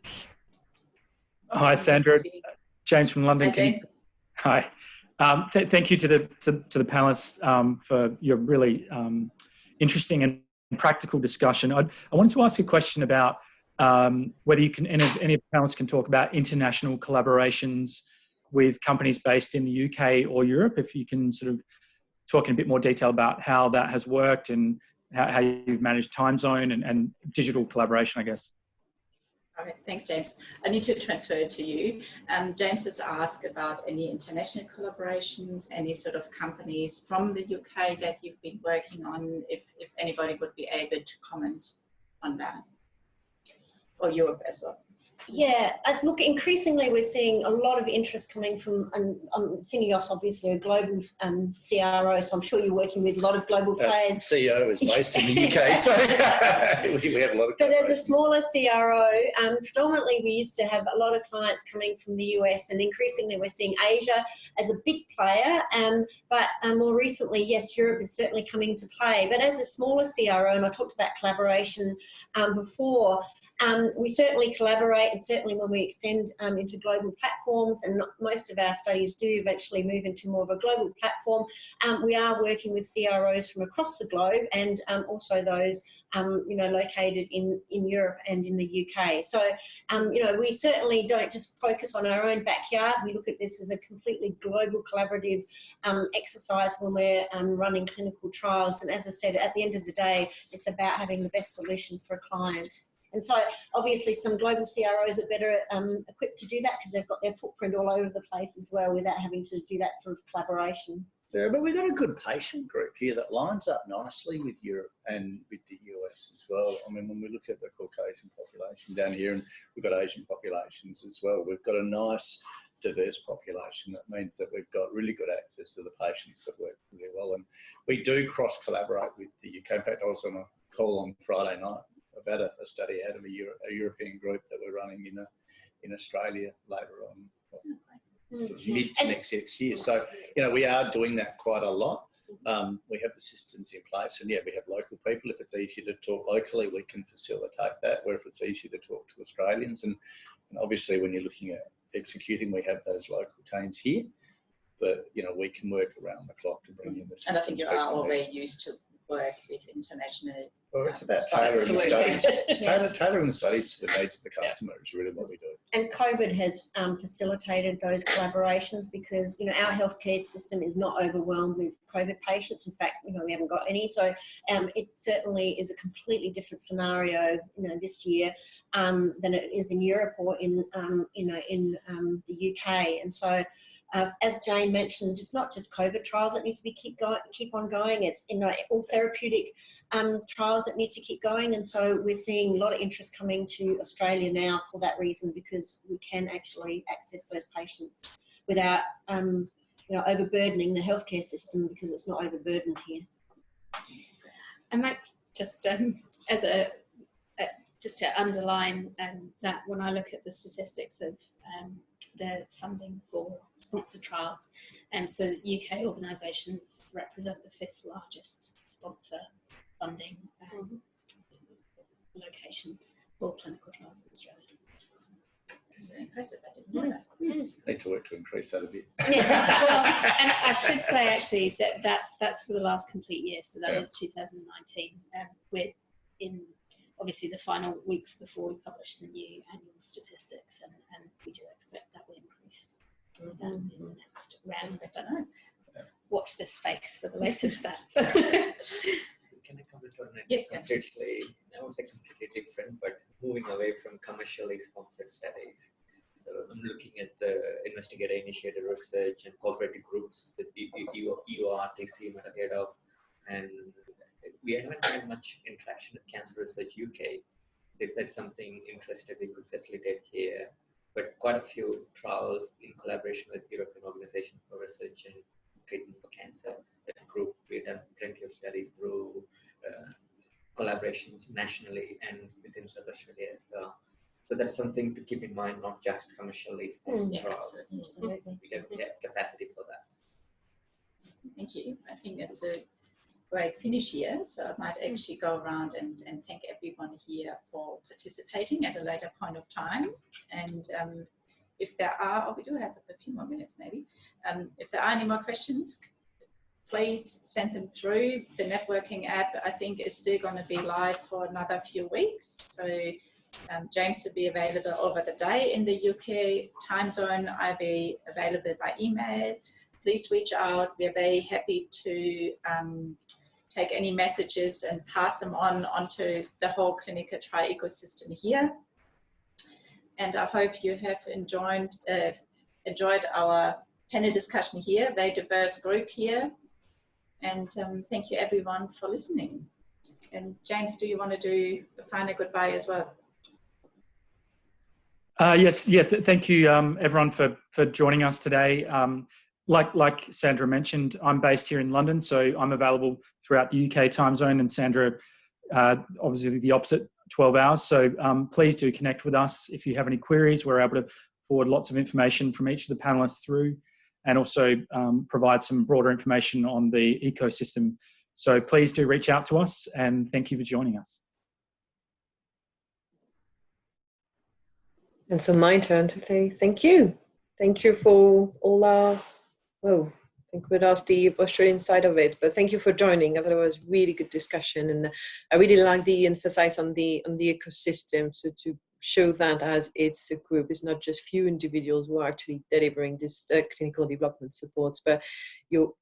Hi, Sandra. James from London. Hi, James. Hi. Thank you to the panelists for your really interesting and practical discussion. I wanted to ask a question about whether you can, any of the panelists can talk about international collaborations with companies based in the UK or Europe. If you can sort of talk in a bit more detail about how that has worked and how you've managed time zone and digital collaboration, I guess. Okay, thanks, James. I need to transfer it to you. James has asked about any international collaborations, any sort of companies from the UK that you've been working on, if anybody would be able to comment on that, or Europe as well. Yeah, look, increasingly we're seeing a lot of interest coming from, Syneos obviously a global CRO, so I'm sure you're working with a lot of global players. CEO is based in the UK, so we have a lot of. But as a smaller CRO, predominantly we used to have a lot of clients coming from the US, and increasingly we're seeing Asia as a big player, but more recently, yes, Europe is certainly coming to play. But as a smaller CRO, and I talked about collaboration before, we certainly collaborate, and certainly when we extend into global platforms, and most of our studies do eventually move into more of a global platform, we are working with CROs from across the globe, and also those located in Europe and in the UK. So, we certainly don't just focus on our own backyard. We look at this as a completely global collaborative exercise when we're running clinical trials. And as I said, at the end of the day, it's about having the best solution for a client. And so obviously some global CROs are better equipped to do that because they've got their footprint all over the place as well without having to do that sort of collaboration. Yeah, but we've got a good patient group here that lines up nicely with Europe and with the US as well. I mean, when we look at the Caucasian population down here, and we've got Asian populations as well, we've got a nice diverse population. That means that we've got really good access to the patients that work really well. And we do cross-collaborate with the UK. In fact, I was on a call on Friday night about a study out of a European group that we're running in Australia later on, sort of mid to next year. So, we are doing that quite a lot. We have the systems in place, and yeah, we have local people. If it's easier to talk locally, we can facilitate that, where if it's easier to talk to Australians. And obviously when you're looking at executing, we have those local teams here, but, we can work around the clock to bring in the systems. And I think you are already used to work with international. Well, it's about tailoring the studies. Tailoring the studies to the needs of the customer is really what we do. And COVID has facilitated those collaborations because, our healthcare system is not overwhelmed with COVID patients. In fact, we haven't got any. So it certainly is a completely different scenario, this year than it is in Europe or in the UK. And so, as Jane mentioned, it's not just COVID trials that need to keep on going. It's all therapeutic trials that need to keep going, and so we're seeing a lot of interest coming to Australia now for that reason, because we can actually access those patients without overburdening the healthcare system, because it's not overburdened here. I might just just to underline that when I look at the statistics of the funding for sponsored trials, and so UK organisations represent the 5th largest sponsor funding location for clinical trials in Australia. That's very impressive. I didn't know that. Need to work to increase that a bit. Well, and I should say actually that's for the last complete year, so that is 2019. We're in obviously the final weeks before we publish the new annual statistics, and we do expect that will increase in the next round. I don't know. Watch this space for the latest stats. Can I comment on it? Yes, completely. I would say completely different, but moving away from commercially sponsored studies. So I'm looking at the investigator-initiated research and cooperative groups that EORTC might have heard of, and we haven't had much interaction with Cancer Research UK. If there's something interesting we could facilitate here, but quite a few trials in collaboration with European Organization for Research and Treatment for Cancer. That group, we've done plenty of studies through collaborations nationally and within South Australia as well. So that's something to keep in mind, not just commercially sponsored trials. Absolutely. We have capacity for that. Thank you. I think that's a great finish here. So I might actually go around and thank everyone here for participating at a later point of time. And if there are, we do have a few more minutes maybe. If there are any more questions, please send them through. The networking app, I think, is still going to be live for another few weeks. So James will be available over the day in the UK time zone. I'll be available by email. Please reach out. We're very happy to take any messages and pass them on onto the whole clinical trial ecosystem here. and I hope you have enjoyed our panel discussion here, very diverse group here. And thank you everyone for listening. And James, do you want to do a final goodbye as well? Yes, yeah. Thank you, everyone, for joining us today. Like Sandra mentioned, I'm based here in London, so I'm available throughout the UK time zone, and Sandra, obviously the opposite 12 hours. So please do connect with us if you have any queries. We're able to forward lots of information from each of the panelists through, and also provide some broader information on the ecosystem. So please do reach out to us, and thank you for joining us. And so my turn to say thank you. Thank you for all our, well, I think we'd ask the Australian side of it, but thank you for joining. I thought it was really good discussion, and I really like the emphasis on the ecosystem. So to show that as it's a group, it's not just few individuals who are actually delivering this clinical development supports, but you're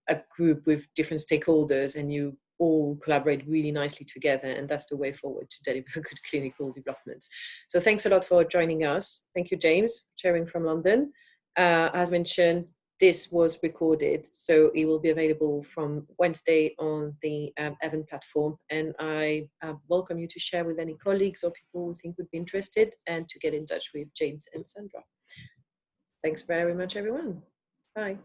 a group with different stakeholders, and you all collaborate really nicely together, and that's the way forward to deliver good clinical developments. So thanks a lot for joining us. Thank you, James, chairing from London. As mentioned, this was recorded, so it will be available from Wednesday on the event platform, and I welcome you to share with any colleagues or people who think would be interested, and to get in touch with James and Sandra. Thanks very much, everyone. Bye.